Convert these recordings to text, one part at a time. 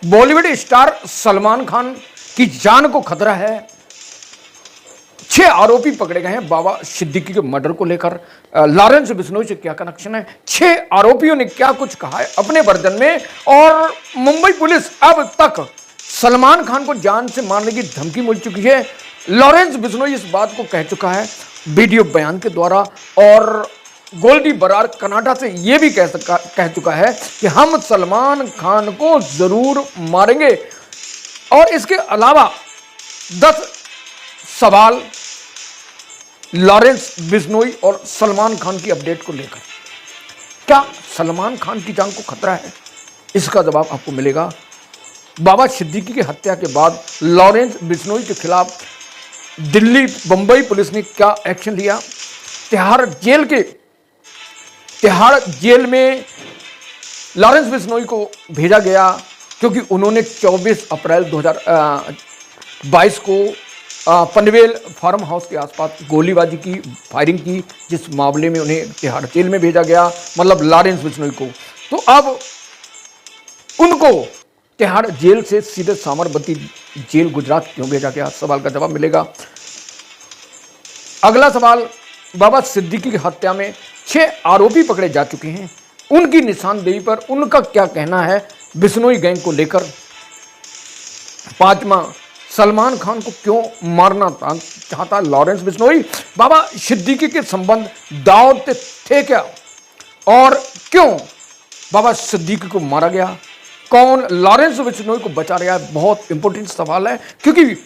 Bollywood star Salman Khan की जान को खतरा है। 6 आरोपी पकड़े गए हैं बाबा सिद्दीकी के मर्डर को लेकर। लॉरेंस बिश्नोई से क्या कनेक्शन है, 6 आरोपियों ने क्या कुछ कहा है अपने वर्जन में, और मुंबई पुलिस अब तक सलमान खान को जान से मारने की धमकी मिल चुकी है। लॉरेंस बिश्नोई इस बात को कह चुका है वीडियो बयान के द्वारा, और गोल्डी बरार कनाडा से यह भी कह चुका है कि हम सलमान खान को जरूर मारेंगे। और इसके अलावा 10 सवाल लॉरेंस बिश्नोई और सलमान खान की अपडेट को लेकर। क्या सलमान खान की जान को खतरा है? इसका जवाब आपको मिलेगा। बाबा सिद्दीकी की हत्या के बाद लॉरेंस बिश्नोई के खिलाफ दिल्ली बंबई पुलिस ने क्या एक्शन लिया? तिहाड़ जेल में लॉरेंस बिश्नोई को भेजा गया क्योंकि उन्होंने 24 अप्रैल 2022 को पनवेल फार्म हाउस के आसपास गोलीबाजी की, फायरिंग की, जिस मामले में उन्हें तिहाड़ जेल में भेजा गया, मतलब लॉरेंस बिश्नोई को। तो अब उनको तिहाड़ जेल से सीधे साबरमती जेल गुजरात क्यों भेजा गया? सवाल का जवाब मिलेगा। अगला सवाल, बाबा सिद्दीकी की हत्या में 6 आरोपी पकड़े जा चुके हैं, उनकी निशानदेही पर उनका क्या कहना है बिश्नोई गैंग को लेकर। 5वां, सलमान खान को क्यों मारना चाहता लॉरेंस बिश्नोई? बाबा सिद्दीकी के संबंध दाऊद थे क्या, और क्यों बाबा सिद्दीकी को मारा गया? कौन लॉरेंस बिश्नोई को बचा रहा है? बहुत इंपॉर्टेंट सवाल है, क्योंकि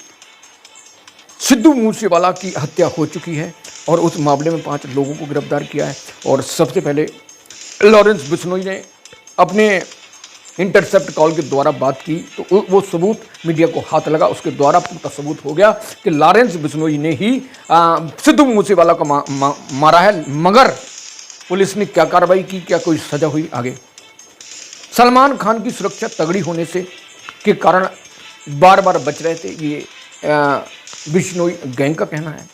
सिद्धू मूसेवाला की हत्या हो चुकी है और उस मामले में 5 लोगों को गिरफ्तार किया है। और सबसे पहले लॉरेंस बिश्नोई ने अपने इंटरसेप्ट कॉल के द्वारा बात की, तो वो सबूत मीडिया को हाथ लगा, उसके द्वारा पूरा सबूत हो गया कि लॉरेंस बिश्नोई ने ही सिद्धू मूसेवाला को मारा है। मगर पुलिस ने क्या कार्रवाई की, क्या कोई सजा हुई आगे? सलमान खान की सुरक्षा तगड़ी होने से के कारण बार बार बच रहे थे, ये बिश्नोई गैंग का कहना है।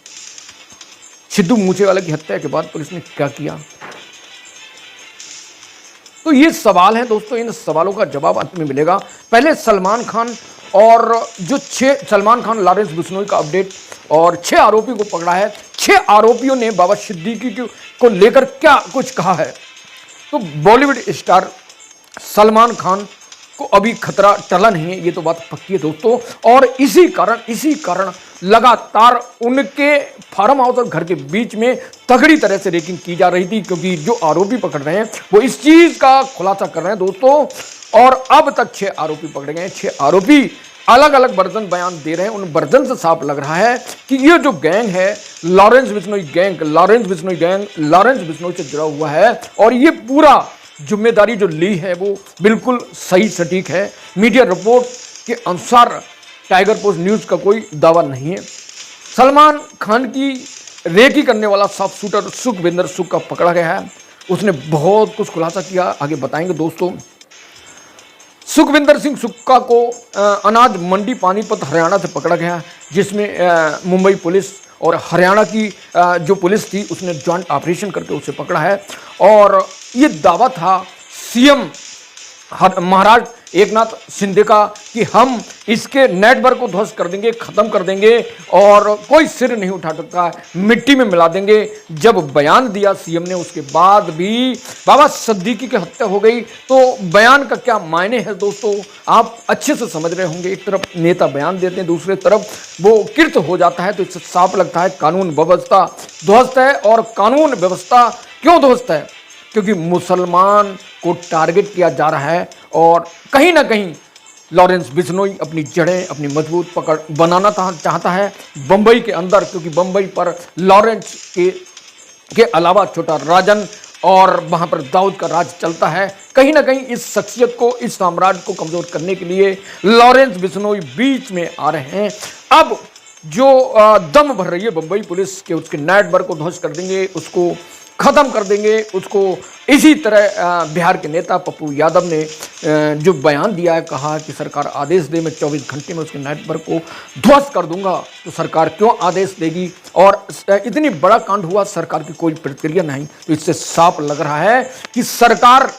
सिद्धू मूसेवाला की हत्या के बाद पुलिस ने क्या किया? तो ये सवाल हैं दोस्तों, इन सवालों का जवाब अंत में मिलेगा। पहले सलमान खान और जो 6 सलमान खान लॉरेंस बिश्नोई का अपडेट, और 6 आरोपी को पकड़ा है। 6 आरोपियों ने बाबा सिद्दीकी को लेकर क्या कुछ कहा है। तो बॉलीवुड स्टार सलमान खान को अभी खतरा टला नहीं है, ये तो बात पक्की है दोस्तों। और इसी कारण लगातार उनके फार्म हाउस और घर के बीच में तगड़ी तरह से रेकिंग की जा रही थी, क्योंकि जो आरोपी पकड़ रहे हैं वो इस चीज का खुलासा कर रहे हैं दोस्तों। और अब तक 6 आरोपी पकड़े गए हैं। 6 आरोपी अलग अलग वर्जन बयान दे रहे हैं। उन वर्जन से साफ लग रहा है कि ये जो गैंग है Lawrence Bishnoi gang, Lawrence Bishnoi से जुड़ा हुआ है, और ये पूरा जिम्मेदारी जो ली है वो बिल्कुल सही सटीक है। मीडिया रिपोर्ट के अनुसार टाइगर पोस्ट न्यूज का कोई दावा नहीं है। सलमान खान की रेकी करने वाला शॉप शूटर सुखविंदर सुख का पकड़ा गया है। उसने बहुत कुछ खुलासा किया, आगे बताएंगे दोस्तों। सुखविंदर सिंह सुक्का को अनाज मंडी पानीपत हरियाणा से पकड़ा गया, जिसमें मुंबई पुलिस और हरियाणा की जो पुलिस थी उसने जॉइंट ऑपरेशन करके उसे पकड़ा है। और ये दावा था सीएम महाराष्ट्र एकनाथ शिंदे का कि हम इसके नेटवर्क को ध्वस्त कर देंगे, खत्म कर देंगे, और कोई सिर नहीं उठा सकता, मिट्टी में मिला देंगे। जब बयान दिया सीएम ने, उसके बाद भी बाबा सिद्दीकी की हत्या हो गई। तो बयान का क्या मायने है दोस्तों, आप अच्छे से समझ रहे होंगे। एक तरफ नेता बयान देते हैं, दूसरे तरफ वो कृत हो जाता है, तो इससे साफ लगता है कानून व्यवस्था ध्वस्त है। और कानून व्यवस्था क्यों ध्वस्त है? क्योंकि मुसलमान को टारगेट किया जा रहा है, और कहीं ना कहीं लॉरेंस बिश्नोई अपनी जड़ें, अपनी मजबूत पकड़ बनाना चाहता है बंबई के अंदर, क्योंकि बंबई पर लॉरेंस के अलावा छोटा राजन और वहां पर दाऊद का राज चलता है। कहीं ना कहीं इस शख्सियत को, इस साम्राज्य को कमजोर करने के लिए लॉरेंस बिश्नोई बीच में आ रहे हैं। अब जो दम भर रही है बंबई पुलिस के, उसके नेटवर्क को ध्वस्त कर देंगे, उसको खत्म कर देंगे उसको। इसी तरह बिहार के नेता पप्पू यादव ने जो बयान दिया है, कहा कि सरकार आदेश दे, मैं 24 घंटे में उसके नेटवर्क को ध्वस्त कर दूंगा। तो सरकार क्यों आदेश देगी? और इतनी बड़ा कांड हुआ, सरकार की कोई प्रतिक्रिया नहीं। तो इससे साफ लग रहा है कि सरकार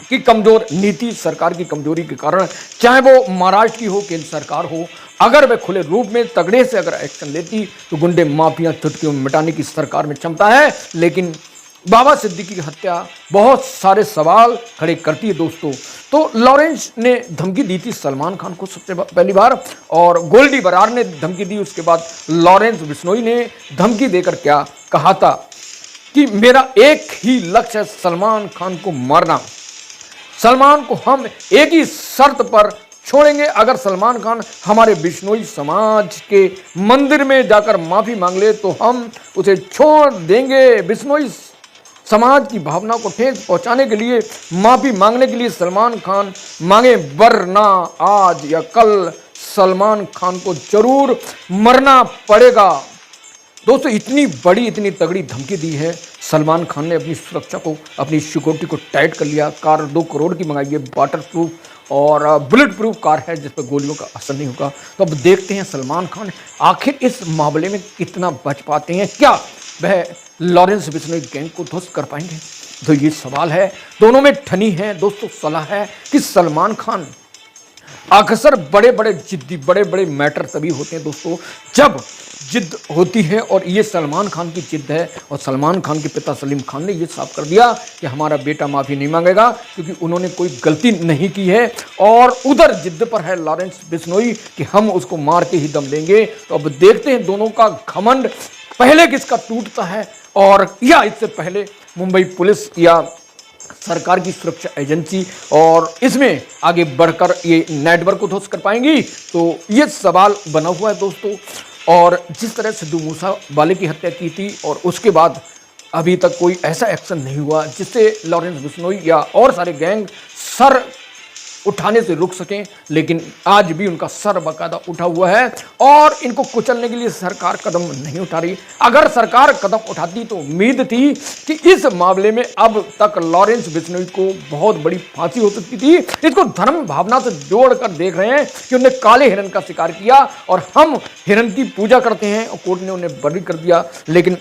की कमजोर नीति, सरकार की कमजोरी के कारण, चाहे वो महाराष्ट्र की हो, केंद्र सरकार हो, अगर वह खुले रूप में तगड़े से अगर एक्शन लेती तो गुंडे माफिया चुटकियों में मिटाने की सरकार में क्षमता है। लेकिन बाबा सिद्दीकी की हत्या बहुत सारे सवाल खड़े करती है दोस्तों। तो लॉरेंस ने धमकी दी थी सलमान खान को सबसे पहली बार, और गोल्डी बरार ने धमकी दी। उसके बाद लॉरेंस बिश्नोई ने धमकी देकर क्या कहा था कि मेरा एक ही लक्ष्य है, सलमान खान को मारना। सलमान को हम एक ही शर्त पर छोड़ेंगे, अगर सलमान खान हमारे बिश्नोई समाज के मंदिर में जाकर माफी मांग ले तो हम उसे छोड़ देंगे। बिश्नोई समाज की भावना को ठेस पहुंचाने के लिए, माफी मांगने के लिए सलमान खान मांगे, वरना आज या कल सलमान खान को जरूर मरना पड़ेगा। दोस्तों इतनी बड़ी, इतनी तगड़ी धमकी दी है। सलमान खान ने अपनी सुरक्षा को, अपनी सिक्योरिटी को टाइट कर लिया। कार 2 करोड़ की मंगाई है, वाटर प्रूफ और बुलेट प्रूफ कार है जिस पर गोलियों का असर नहीं होगा। तो अब देखते हैं सलमान खान आखिर इस मामले में कितना बच पाते हैं, क्या वह लॉरेंस बिश्नोई गैंग को ध्वस्त कर पाएंगे। तो ये सवाल है, दोनों में ठनी है दोस्तों। सलाह है कि सलमान खान अक्सर बड़े बड़े जिद्दी, बड़े बड़े मैटर तभी होते हैं दोस्तों जब जिद होती है, और ये सलमान खान की जिद है। और सलमान खान के पिता सलीम खान ने ये साफ कर दिया कि हमारा बेटा माफी नहीं मांगेगा, क्योंकि उन्होंने कोई गलती नहीं की है। और उधर जिद पर है लॉरेंस बिश्नोई कि हम उसको मार के ही दम लेंगे। तो अब देखते हैं दोनों का घमंड पहले किसका टूटता है, और या इससे पहले मुंबई पुलिस या सरकार की सुरक्षा एजेंसी और इसमें आगे बढ़कर ये नेटवर्क को ध्वस्त कर पाएंगी। तो ये सवाल बना हुआ है दोस्तों। और जिस तरह सिद्धू मूसेवाले की हत्या की थी और उसके बाद अभी तक कोई ऐसा एक्शन नहीं हुआ जिससे लॉरेंस बिश्नोई या और सारे गैंग सर उठाने से रुक सकें, लेकिन आज भी उनका सर बाकायदा उठा हुआ है और इनको कुचलने के लिए सरकार कदम नहीं उठा रही। अगर सरकार कदम उठाती तो उम्मीद थी कि इस मामले में अब तक लॉरेंस बिश्नोई को बहुत बड़ी फांसी हो सकती थी। इसको धर्म भावना से जोड़कर देख रहे हैं कि उन्होंने काले हिरन का शिकार किया और हम हिरन की पूजा करते हैं, और कोर्ट ने उन्हें बरी कर दिया। लेकिन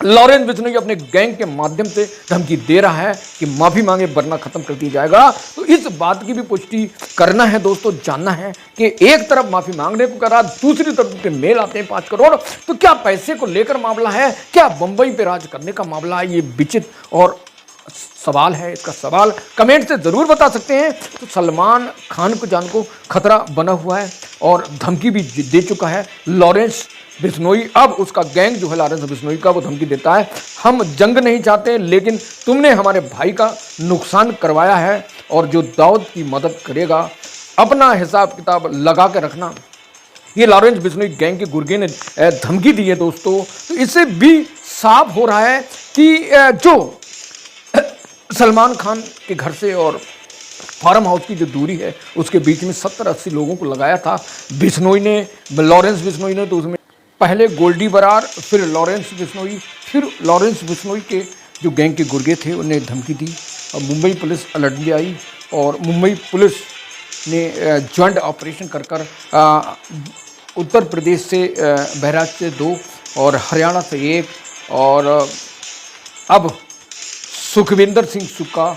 लॉरेंस बिश्नोई अपने गैंग के माध्यम से धमकी दे रहा है कि माफी मांगे वरना खत्म कर दी जाएगा। तो इस बात की भी पुष्टि करना है दोस्तों, जानना है कि एक तरफ माफी मांगने को करा, दूसरी तरफ के मेल आते हैं 5 करोड़। तो क्या पैसे को लेकर मामला है, क्या बंबई पे राज करने का मामला है? ये विचित्र और सवाल है। इसका सवाल कमेंट से जरूर बता सकते हैं। तो सलमान खान को जान को खतरा बना हुआ है और धमकी भी दे चुका है लॉरेंस बिश्नोई। अब उसका गैंग जो है लॉरेंस बिश्नोई का, वो धमकी देता है, हम जंग नहीं चाहते, लेकिन तुमने हमारे भाई का नुकसान करवाया है और जो दाऊद की मदद करेगा अपना हिसाब किताब लगा के रखना। ये लॉरेंस बिश्नोई गैंग के गुर्गे ने धमकी दी है दोस्तों। तो इससे भी साफ हो रहा है कि जो सलमान खान के घर से और फार्म हाउस की जो दूरी है उसके बीच में 70-80 लोगों को लगाया था बिश्नोई ने, लॉरेंस बिश्नोई ने। तो उसमें पहले गोल्डी बरार, फिर लॉरेंस बिश्नोई, फिर लॉरेंस बिश्नोई के जो गैंग के गुर्गे थे उन्हें धमकी दी। और मुंबई पुलिस अलर्ट में आई और मुंबई पुलिस ने ज्वाइंट ऑपरेशन कर उत्तर प्रदेश से बहराइच से 2 और हरियाणा से 1 और अब सुखविंदर सिंह सुक्का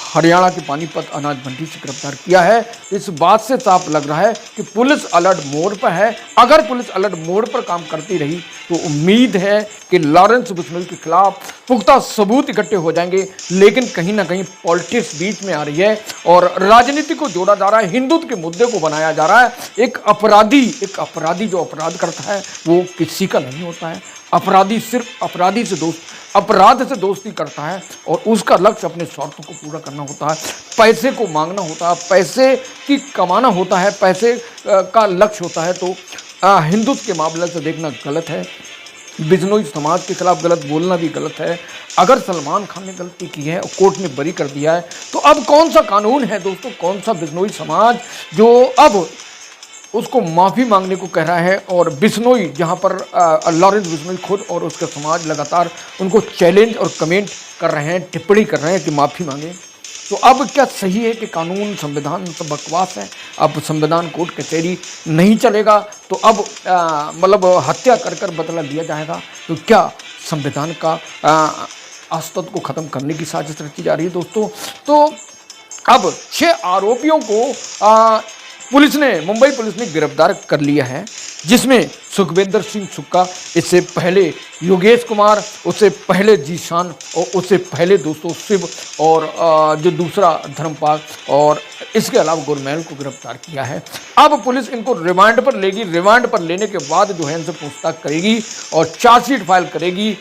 हरियाणा के पानीपत अनाज मंडी से गिरफ्तार किया है। इस बात से साफ लग रहा है कि पुलिस अलर्ट मोड पर है। अगर पुलिस अलर्ट मोड पर काम करती रही तो उम्मीद है कि लॉरेंस बिश्नोई के खिलाफ पुख्ता सबूत इकट्ठे हो जाएंगे। लेकिन कहीं ना कहीं पॉलिटिक्स बीच में आ रही है और राजनीति को जोड़ा जा रहा है, हिंदुत्व के मुद्दे को बनाया जा रहा है। एक अपराधी जो अपराध करता है वो किसी का नहीं होता है। अपराधी सिर्फ अपराध से दोस्ती करता है और उसका लक्ष्य अपने स्वार्थों को पूरा करना होता है, पैसे को मांगना होता है, पैसे की कमाना होता है, पैसे का लक्ष्य होता है। तो हिंदुत्व के मामले से देखना गलत है। बिश्नोई समाज के खिलाफ गलत बोलना भी गलत है। अगर सलमान खान ने गलती की है और कोर्ट ने बरी कर दिया है तो अब कौन सा कानून है दोस्तों, कौन सा बिश्नोई समाज जो अब उसको माफ़ी मांगने को कह रहा है। और बिश्नोई जहां पर लॉरेंस बिश्नोई खुद और उसका समाज लगातार उनको चैलेंज और कमेंट कर रहे हैं, टिप्पणी कर रहे हैं कि माफ़ी मांगे। तो अब क्या सही है कि कानून संविधान सब बकवास है, अब संविधान कोर्ट कचहरी नहीं चलेगा, तो अब मतलब हत्या कर बदला लिया जाएगा। तो क्या संविधान का अस्तित्व को ख़त्म करने की साजिश रची जा रही है दोस्तों। तो अब 6 आरोपियों को मुंबई पुलिस ने गिरफ्तार कर लिया है, जिसमें सुखविंदर सिंह सुक्का, इससे पहले योगेश कुमार, उससे पहले जीशान और उससे पहले दोस्तों शिव और जो दूसरा धर्मपाल और इसके अलावा गुरमैल को गिरफ्तार किया है। अब पुलिस इनको रिमांड पर लेगी। रिमांड पर लेने के बाद जो है इनसे पूछताछ करेगी और चार्जशीट फाइल करेगी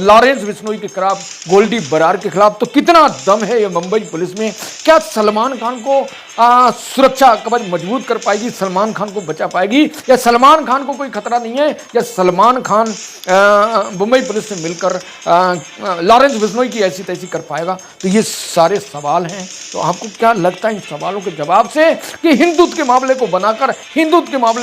लॉरेंस बिश्नोई के खिलाफ, गोल्डी बरार के खिलाफ। तो कितना दम है ये मुंबई पुलिस में। क्या सलमान खान को सुरक्षा कवच मजबूत कर पाएगी, सलमान खान को बचा पाएगी, या सलमान खान को कोई खतरा नहीं है, या सलमान खान मुंबई पुलिस से मिलकर लॉरेंस बिश्नोई की ऐसी तैसी कर पाएगा? तो ये सारे सवाल हैं। तो आपको क्या लगता है इन सवालों के जवाब से कि हिंदुत्व के मामले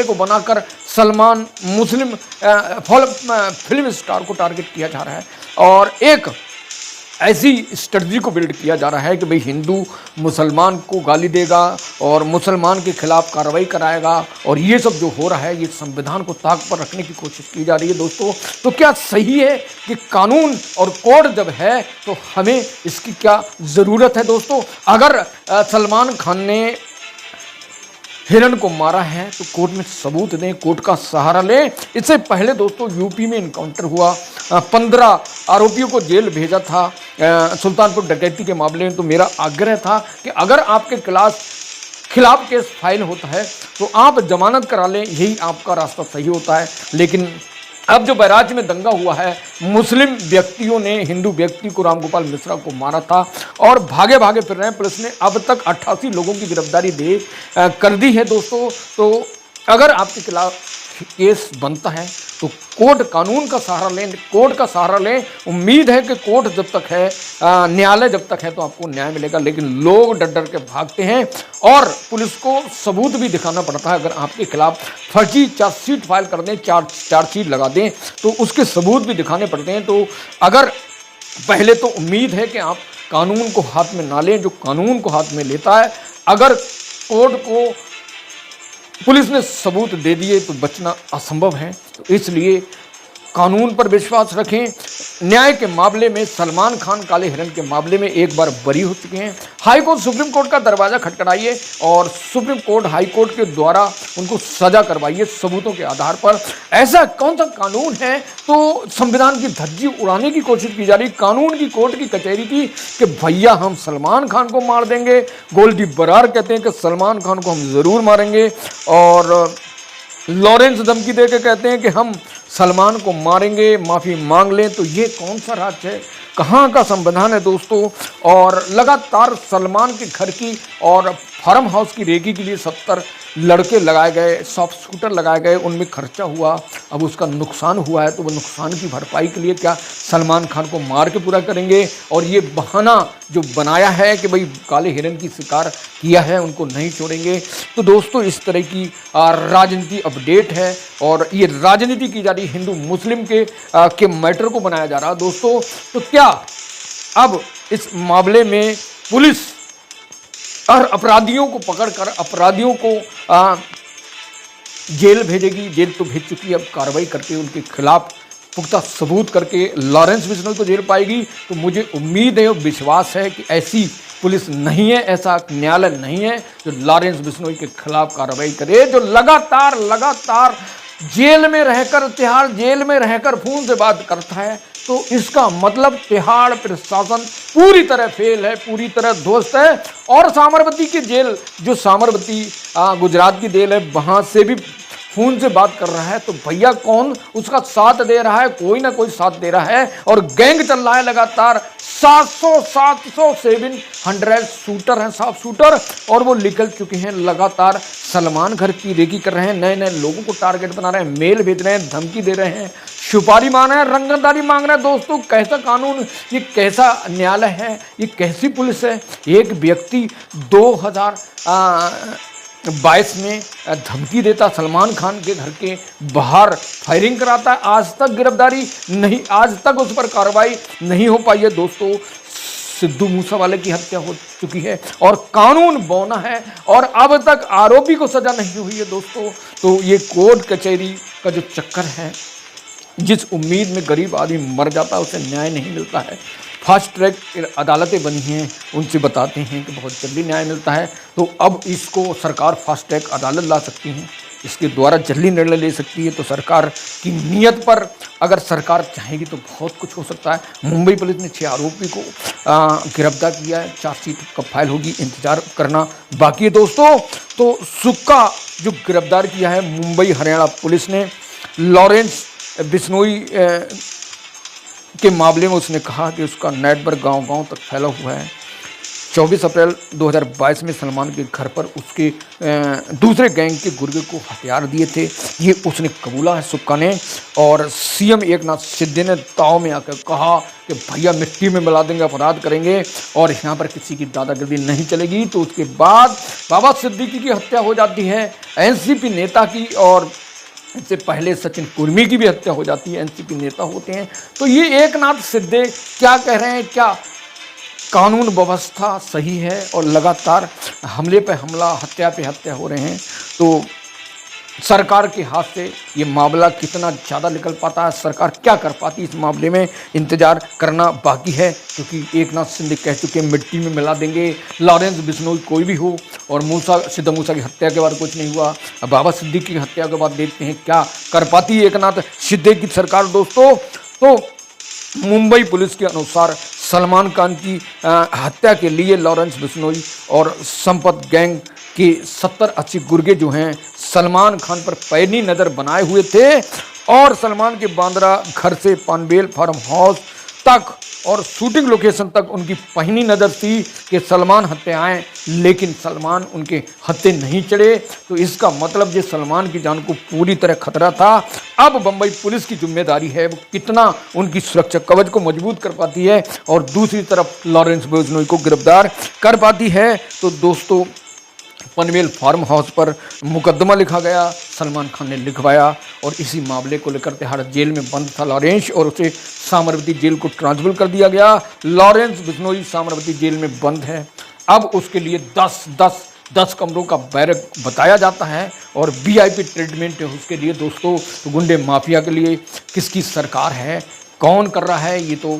को बनाकर सलमान मुस्लिम फिल्म स्टार को टारगेट किया जा रहा है और एक ऐसी स्ट्रेटजी को बिल्ड किया जा रहा है कि भाई हिंदू मुसलमान को गाली देगा और मुसलमान के खिलाफ कार्रवाई कराएगा, और ये सब जो हो रहा है ये संविधान को ताक पर रखने की कोशिश की जा रही है दोस्तों। तो क्या सही है कि कानून और कोड जब है तो हमें इसकी क्या ज़रूरत है दोस्तों? अगर सलमान खान ने हिरण को मारा है तो कोर्ट में सबूत दें, कोर्ट का सहारा लें। इससे पहले दोस्तों यूपी में इनकाउंटर हुआ, 15 आरोपियों को जेल भेजा था सुल्तानपुर डकैती के मामले में। तो मेरा आग्रह था कि अगर आपके खिलाफ केस फाइल होता है तो आप जमानत करा लें, यही आपका रास्ता सही होता है। लेकिन अब जो बैराज में दंगा हुआ है, मुस्लिम व्यक्तियों ने हिंदू व्यक्ति को, रामगोपाल मिश्रा को मारा था और भागे भागे फिर रहे हैं। पुलिस ने अब तक 88 लोगों की गिरफ्तारी कर दी है दोस्तों। तो अगर आपके खिलाफ केस बनता है तो कोर्ट कानून का सहारा लें, कोर्ट का सहारा लें। उम्मीद है कि कोर्ट जब तक है, न्यायालय जब तक है तो आपको न्याय मिलेगा। लेकिन लोग डर डर के भागते हैं और पुलिस को सबूत भी दिखाना पड़ता है। अगर आपके खिलाफ फर्जी चार्जशीट फाइल कर दें, चार्जशीट लगा दें तो उसके सबूत भी दिखाने पड़ते हैं। तो अगर पहले तो उम्मीद है कि आप कानून को हाथ में ना लें, जो कानून को हाथ में लेता है। अगर कोर्ट को पुलिस ने सबूत दे दिए तो बचना असंभव है। तो इसलिए कानून पर विश्वास रखें। न्याय के मामले में सलमान खान काले हिरण के मामले में एक बार बरी हो चुके हैं। हाई कोर्ट सुप्रीम कोर्ट का दरवाजा खटखटाइए और सुप्रीम कोर्ट हाई कोर्ट के द्वारा उनको सजा करवाइए सबूतों के आधार पर। ऐसा कौन सा कानून है तो संविधान की धज्जी उड़ाने की कोशिश की जा रही, कानून की कोर्ट की कचहरी की, कि भैया हम सलमान खान को मार देंगे। गोल्डी बरार कहते हैं कि सलमान खान को हम ज़रूर मारेंगे, और लॉरेंस धमकी दे के कहते हैं कि हम सलमान को मारेंगे, माफ़ी मांग लें। तो ये कौन सा राज्य है, कहाँ का संविधान है दोस्तों? और लगातार सलमान के घर की और फार्म हाउस की रेकी के लिए 70 लड़के लगाए गए, सॉफ्ट स्कूटर लगाए गए, उनमें खर्चा हुआ। अब उसका नुकसान हुआ है तो वो नुकसान की भरपाई के लिए क्या सलमान खान को मार के पूरा करेंगे? और ये बहाना जो बनाया है कि भाई काले हिरण की शिकार किया है उनको नहीं छोड़ेंगे। तो दोस्तों इस तरह की राजनीति अपडेट है और ये राजनीति की जा रही, हिंदू मुस्लिम के मैटर को बनाया जा रहा दोस्तों। तो क्या अब इस मामले में पुलिस और अपराधियों को पकड़कर अपराधियों को जेल भेजेगी? जेल तो भेज चुकी है, अब कार्रवाई करके उनके खिलाफ पुख्ता सबूत करके लॉरेंस बिश्नोई को जेल पाएगी। तो मुझे उम्मीद है और विश्वास है कि ऐसी पुलिस नहीं है, ऐसा न्यायालय नहीं है जो लॉरेंस बिश्नोई के खिलाफ कार्रवाई करे, जो लगातार जेल में रहकर, तिहाड़ जेल में रहकर फोन से बात करता है। तो इसका मतलब तिहाड़ प्रशासन पूरी तरह फेल है, पूरी तरह ध्वस्त है। और साबरमती की जेल, जो साबरमती गुजरात की जेल है, वहाँ से भी फोन से बात कर रहा है। तो भैया कौन उसका साथ दे रहा है? कोई ना कोई साथ दे रहा है। और गैंग चल रहा है लगातार, 700 शूटर हैं, साफ शूटर, और वो निकल चुके हैं। लगातार सलमान घर की रेकी कर रहे हैं, नए नए लोगों को टारगेट बना रहे हैं, मेल भेज रहे हैं, धमकी दे रहे हैं, सुपारी मांग रहे हैं, रंगतदारी मांग रहे हैं। दोस्तों कैसा कानून, ये कैसा न्यायालय है, ये कैसी पुलिस है? एक व्यक्ति 2022 में धमकी देता, सलमान खान के घर के बाहर फायरिंग कराता है, आज तक गिरफ्तारी नहीं, आज तक उस पर कार्रवाई नहीं हो पाई है दोस्तों। सिद्धू मूसेवाले की हत्या हो चुकी है और कानून बौना है और अब तक आरोपी को सजा नहीं हुई है दोस्तों। तो ये कोर्ट कचहरी का जो चक्कर है, जिस उम्मीद में गरीब आदमी मर जाता है उसे न्याय नहीं मिलता है, फास्ट ट्रैक अदालतें बनी हैं, उनसे बताते हैं कि बहुत जल्दी न्याय मिलता है। तो अब इसको सरकार फास्ट ट्रैक अदालत ला सकती है, इसके द्वारा जल्दी निर्णय ले सकती है। तो सरकार की नीयत पर अगर सरकार चाहेगी तो बहुत कुछ हो सकता है। मुंबई पुलिस ने 6 आरोपी को गिरफ्तार किया है। चार्जशीट कब फाइल होगी, इंतजार करना बाकी है दोस्तों। तो सुक्का जो गिरफ्तार किया है मुंबई हरियाणा पुलिस ने लॉरेंस बिश्नोई के मामले में, उसने कहा कि उसका नेटवर्क गांव-गांव तक फैला हुआ है। 24 अप्रैल 2022 में सलमान के घर पर उसके दूसरे गैंग के गुर्गे को हथियार दिए थे, ये उसने कबूला है सुक्का ने। और सीएम एकनाथ शिंदे ने ताव में आकर कहा कि भैया मिट्टी में मिला देंगे, अपराध करेंगे और यहाँ पर किसी की दादागिरी नहीं चलेगी। तो उसके बाद बाबा सिद्दीकी की हत्या हो जाती है, एनसीपी नेता की, और इससे पहले सचिन कुर्मी की भी हत्या हो जाती है, एनसीपी नेता होते हैं। तो ये एकनाथ शिंदे क्या कह रहे हैं, क्या कानून व्यवस्था सही है? और लगातार हमले पे हमला, हत्या पे हत्या हो रहे हैं। तो सरकार के हाथ से ये मामला कितना ज़्यादा निकल पाता है, सरकार क्या कर पाती है इस मामले में, इंतजार करना बाकी है। क्योंकि एकनाथ शिंदे कह चुके हैं मिट्टी में मिला देंगे, लॉरेंस बिश्नोई कोई भी हो। और सिद्धू मूसा की हत्या के बाद कुछ नहीं हुआ, अब बाबा सिद्दीकी की हत्या के बाद देखते हैं क्या कर पाती है एकनाथ शिंदे की सरकार दोस्तों। तो मुंबई पुलिस के अनुसार सलमान खान की हत्या के लिए लॉरेंस बिश्नोई और संपत गैंग के 70-80 गुर्गे जो हैं सलमान खान पर पैनी नज़र बनाए हुए थे। और सलमान के बांद्रा घर से पनवेल फार्म हाउस तक और शूटिंग लोकेशन तक उनकी पहनी नज़र थी कि सलमान हत्याएं, लेकिन सलमान उनके हत्थे नहीं चढ़े। तो इसका मतलब ये सलमान की जान को पूरी तरह खतरा था। अब बम्बई पुलिस की जिम्मेदारी है वो कितना उनकी सुरक्षा कवच को मजबूत कर पाती है और दूसरी तरफ लॉरेंस बिश्नोई को गिरफ्तार कर पाती है। तो दोस्तों पनवेल फार्म हाउस पर मुकदमा लिखा गया, सलमान खान ने लिखवाया और इसी मामले को लेकर तिहाड़ जेल में बंद था लॉरेंस और उसे साबरमती जेल को ट्रांसफर कर दिया गया। लॉरेंस बिश्नोई साबरमती जेल में बंद है। अब उसके लिए 10 कमरों का बैरक बताया जाता है और वीआईपी ट्रीटमेंट है उसके लिए दोस्तों। तो गुंडे माफिया के लिए किसकी सरकार है, कौन कर रहा है, ये तो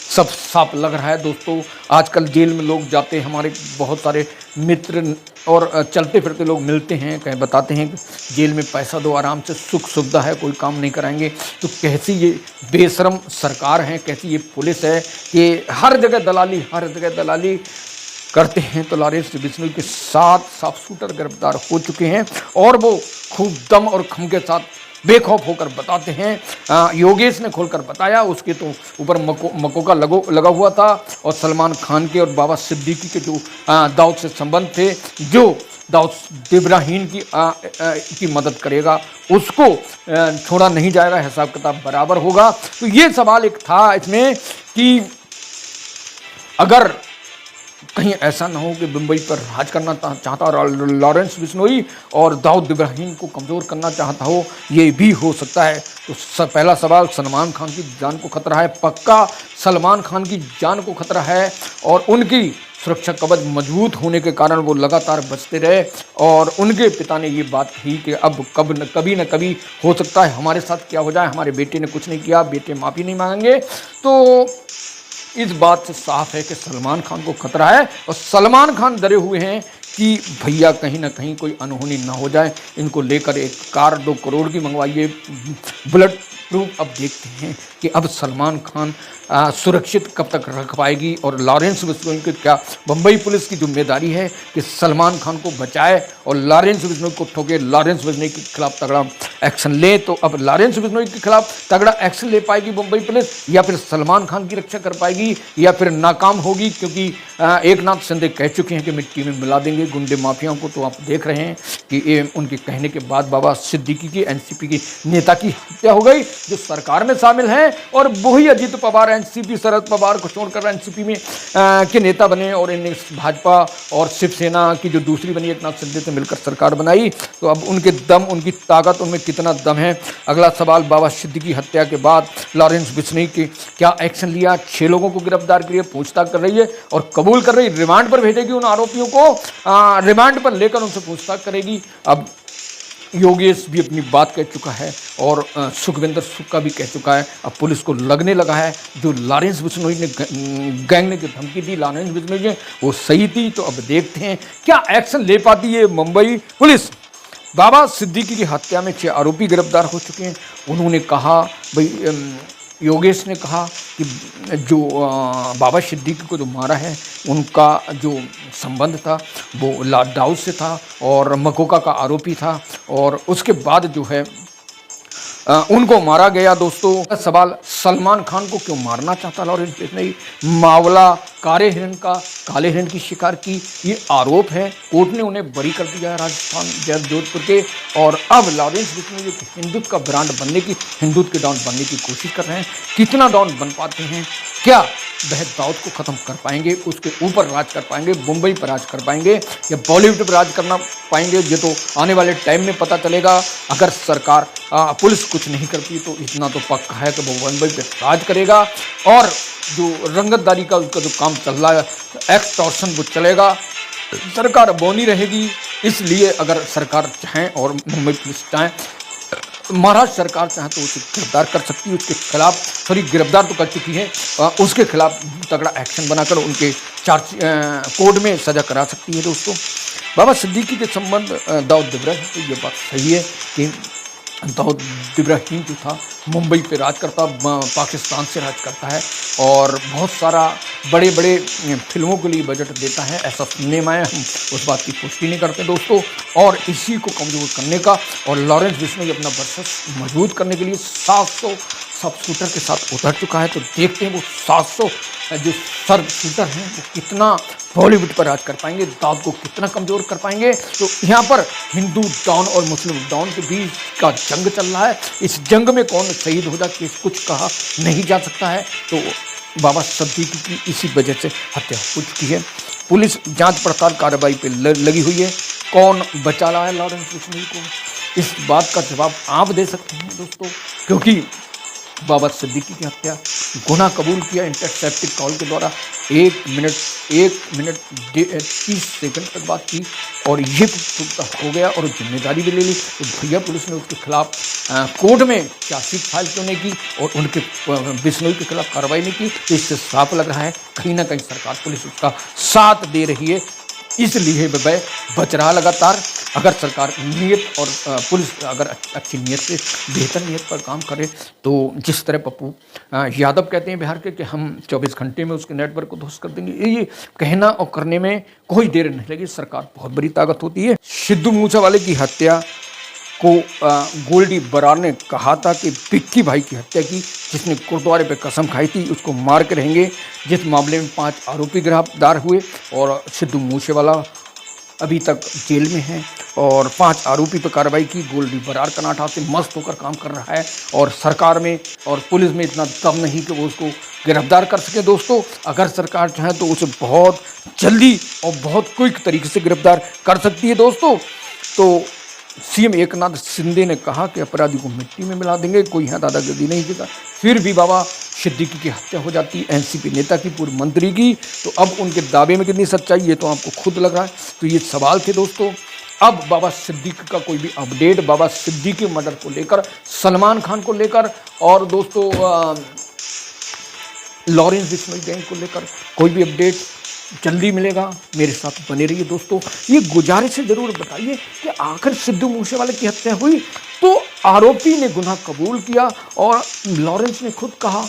सब साफ लग रहा है दोस्तों। आजकल जेल में लोग जाते हैं, हमारे बहुत सारे मित्र और चलते फिरते लोग मिलते हैं, कहीं बताते हैं कि जेल में पैसा दो, आराम से सुख सुविधा है, कोई काम नहीं कराएंगे। तो कैसी ये बेशरम सरकार है, कैसी ये पुलिस है कि हर जगह दलाली करते हैं। तो लॉरेंस बिश्नोई के 7 शार्प शूटर गिरफ्तार हो चुके हैं और वो खूब दम और खम के साथ बेखौफ होकर बताते हैं। योगेश ने खोलकर बताया, उसके तो ऊपर मको का लगा हुआ था और सलमान खान के और बाबा सिद्दीकी के जो दाऊद से संबंध थे, जो दाऊद इब्राहिम की मदद करेगा उसको छोड़ा नहीं जाएगा, हिसाब किताब बराबर होगा। तो ये सवाल एक था इसमें कि अगर कहीं ऐसा ना हो कि मुंबई पर राज करना चाहता लॉरेंस बिश्नोई और दाऊद इब्राहिम को कमज़ोर करना चाहता हो, ये भी हो सकता है। तो पहला सवाल, सलमान खान की जान को खतरा है, पक्का सलमान खान की जान को खतरा है और उनकी सुरक्षा कवच मजबूत होने के कारण वो लगातार बचते रहे। और उनके पिता ने ये बात कही कि अब कभी न कभी हो सकता है हमारे साथ क्या हो जाए, हमारे बेटे ने कुछ नहीं किया, बेटे माफ़ी नहीं मांगेंगे। तो इस बात से साफ है कि सलमान खान को खतरा है और सलमान खान डरे हुए हैं कि भैया कहीं ना कहीं कोई अनहोनी ना हो जाए। इनको लेकर एक कार 2 करोड़ की मंगवाइए, बुलेट प्रूफ। अब देखते हैं कि अब सलमान खान सुरक्षित कब तक रख पाएगी और लॉरेंस बिश्नोई की क्या बम्बई पुलिस की जिम्मेदारी है कि सलमान खान को बचाए और लॉरेंस बिश्नोई को ठोके, लॉरेंस बिश्नोई के खिलाफ तगड़ा एक्शन ले। तो अब लॉरेंस बिश्नोई के खिलाफ तगड़ा एक्शन ले पाएगी मुंबई पुलिस या फिर सलमान खान की रक्षा कर पाएगी या फिर नाकाम होगी? क्योंकि एकनाथ शिंदे कह चुके हैं कि मिट्टी में मिला देंगे गुंडे माफियाओं को। तो आप देख रहे हैं कि ये उनके कहने के बाद बाबा सिद्दीकी की, एनसीपी की नेता की हत्या हो गई जो सरकार में शामिल हैं और वही अजित पवार, एनसीपी शरद पवार को छोड़कर एनसीपी में के नेता बने और इन्हें भाजपा और शिवसेना की जो दूसरी बनी एकनाथ शिंदे से मिलकर सरकार बनाई। तो अब उनके दम, उनकी ताकत, उनमें कितना दम है? अगला सवाल, बाबा सिद्दीकी हत्या के बाद लॉरेंस बिश्नोई के क्या एक्शन लिया? 6 लोगों को गिरफ्तार करिए, पूछताछ कर रही है और कबूल कर रही, रिमांड पर भेजेगी उन आरोपियों को, रिमांड पर लेकर उनसे पूछताछ करेगी। अब योगेश भी अपनी बात कह चुका है और सुखविंदर सुक्का भी कह चुका है। अब पुलिस को लगने लगा है जो लॉरेंस बिश्नोई ने गैंग ने जो धमकी दी लॉरेंस बिश्नोई ने वो सही थी। तो अब देखते हैं क्या एक्शन ले पाती है मुंबई पुलिस। बाबा सिद्दीकी की हत्या में 6 आरोपी गिरफ्तार हो चुके हैं। उन्होंने कहा भाई योगेश ने कहा कि जो बाबा सिद्दीकी को जो मारा है उनका जो संबंध था वो लाडौल से था और मकोका का आरोपी था और उसके बाद जो है उनको मारा गया। दोस्तों सवाल सलमान खान को क्यों मारना चाहता लॉरेंस बिश्नोई? मावला काले हिरण की शिकार की ये आरोप है। कोर्ट ने उन्हें बरी कर दिया है राजस्थान जोधपुर के। और अब लॉरेंस बिश्नोई हिंदुत्व का ब्रांड बनने की हिंदुत्व के डॉन बनने की कोशिश कर रहे हैं। कितना डॉन बन पाते हैं? क्या वह दाऊद को ख़त्म कर पाएंगे? उसके ऊपर राज कर पाएंगे? मुंबई पर राज कर पाएंगे या बॉलीवुड पर राज करना पाएंगे? ये तो आने वाले टाइम में पता चलेगा। अगर सरकार पुलिस कुछ नहीं करती तो इतना तो पक्का है कि वो मुंबई पर राज करेगा और जो रंगतदारी का उसका जो काम चल रहा है एक्सटॉर्शन वो चलेगा। सरकार बौनी रहेगी। इसलिए अगर सरकार चाहे और मुंबई पुलिस चाहे महाराष्ट्र सरकार चाहे तो उसे गिरफ्तार कर सकती है। उसके खिलाफ गिरफ्तार तो कर चुकी है, उसके खिलाफ तगड़ा एक्शन बनाकर उनके कोर्ट में सजा करा सकती है। दोस्तों बाबा सिद्दीकी के संबंध दाऊद इब्राहिम तो ये बात सही है कि दाऊद इब्राहिम जो था मुंबई पे राज करता पाकिस्तान से राज करता है और बहुत सारा बड़े बड़े फिल्मों के लिए बजट देता है। ऐसा सुनने में आया, हम उस बात की पुष्टि नहीं करते दोस्तों। और इसी को कमज़ोर करने का और लॉरेंस बिश्नोई अपना वर्चस्व मजबूत करने के लिए 700 सब शूटर के साथ उतर चुका है। तो देखते हैं वो 700 जो सर्व शूटर हैं वो कितना बॉलीवुड पर राज कर पाएंगे, दाऊद को कितना कमज़ोर कर पाएंगे। तो यहाँ पर हिंदू डॉन और मुस्लिम डॉन के बीच का जंग चल रहा है। इस जंग में कौन शहीद हो जाए कुछ कहा नहीं जा सकता है। तो बाबा सिद्दीकी की इसी वजह से हत्या हो चुकी है। पुलिस जांच पड़ताल कार्रवाई पे लगी हुई है। कौन बचा रहा है लॉरेंस बिश्नोई को, इस बात का जवाब आप दे सकते हैं दोस्तों, क्योंकि बाबा सिद्दीकी की हत्या गुनाह कबूल किया इंटरसेप्टेड कॉल के द्वारा। 1 मिनट 30 सेकंड तक बात की और ये हो गया और जिम्मेदारी भी ले ली। तो भैया पुलिस ने उसके खिलाफ कोर्ट में चार्जशीट फाइल क्यों नहीं की और उनके बिश्नोई के खिलाफ कार्रवाई नहीं की? तो इससे साफ लग रहा है कहीं ना कहीं सरकार पुलिस उसका साथ दे रही है, इसलिए वह बच रहा लगातार। अगर सरकार नीयत और पुलिस अगर अच्छी नीयत से बेहतर नीयत पर काम करे तो जिस तरह पप्पू यादव कहते हैं बिहार के कि हम 24 घंटे में उसके नेटवर्क को ध्वस्त कर देंगे, ये कहना और करने में कोई देर नहीं लगी। सरकार बहुत बड़ी ताकत होती है। सिद्धू मूसेवाले की हत्या को गोल्डी बरार ने कहा था कि पिक्की भाई की हत्या की, जिसने गुरुद्वारे पे कसम खाई थी उसको मार के रहेंगे। जिस मामले में 5 आरोपी गिरफ्तार हुए और सिद्धू मूसेवाला अभी तक जेल में है और 5 आरोपी पर कार्रवाई की। गोल्डी बरार कर्नाटक से मस्त होकर काम कर रहा है और सरकार में और पुलिस में इतना दम नहीं कि वो उसको गिरफ्तार कर सके। दोस्तों अगर सरकार चाहे तो उसे बहुत जल्दी और बहुत क्विक तरीके से गिरफ्तार कर सकती है। दोस्तों तो सीएम एकनाथ शिंदे ने कहा कि अपराधी को मिट्टी में मिला देंगे, कोई यहाँ दादागिरी नहीं देगा। फिर भी बाबा सिद्दीकी की हत्या हो जाती है एनसीपी नेता की, पूर्व मंत्री की। तो अब उनके दावे में कितनी सच्चाई ये तो आपको खुद लग रहा है। तो ये सवाल थे दोस्तों। अब बाबा सिद्दीकी का कोई भी अपडेट बाबा सिद्दीकी मर्डर को लेकर, सलमान खान को लेकर और दोस्तों लॉरेंस बिश्नोई गैंग को लेकर कोई भी अपडेट जल्दी मिलेगा। मेरे साथ बने रहिए दोस्तों। ये गुजारिश से ज़रूर बताइए कि आखिर सिद्धू मूसेवाले की हत्या हुई तो आरोपी ने गुनाह कबूल किया और लॉरेंस ने खुद कहा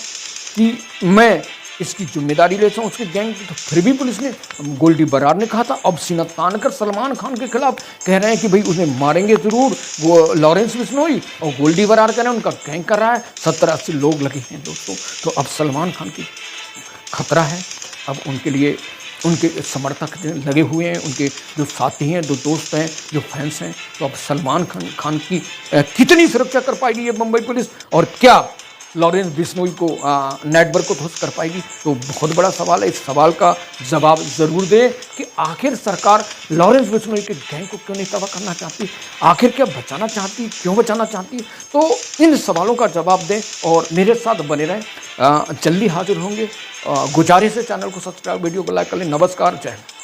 कि मैं इसकी जिम्मेदारी लेता हूँ उसके गैंग की। तो फिर भी पुलिस ने, गोल्डी बरार ने कहा था, अब सीना तानकर सलमान खान के खिलाफ कह रहे हैं कि भाई उन्हें मारेंगे ज़रूर वो लॉरेंस बिश्नोई, और गोल्डी बरार कह रहे हैं उनका गैंग कर रहा है। 70-80 लोग लगे हैं दोस्तों। तो अब सलमान खान की खतरा है। अब उनके लिए उनके समर्थक लगे हुए हैं, उनके जो साथी हैं, जो दोस्त हैं, जो फैंस हैं। तो अब सलमान खान की कितनी सुरक्षा कर पाएगी ये मुंबई पुलिस, और क्या लॉरेंस बिश्नोई को नेटवर्क को ध्वस्त कर पाएगी? तो बहुत बड़ा सवाल है। इस सवाल का जवाब ज़रूर दें कि आखिर सरकार लॉरेंस बिश्नोई के गैंग को क्यों नहीं तबाह करना चाहती, आखिर क्या बचाना चाहती, क्यों बचाना चाहती? तो इन सवालों का जवाब दें और मेरे साथ बने रहें। जल्दी हाजिर होंगे। गुजारिश है चैनल को सब्सक्राइब, वीडियो को लाइक कर लें। नमस्कार, जय हिंद।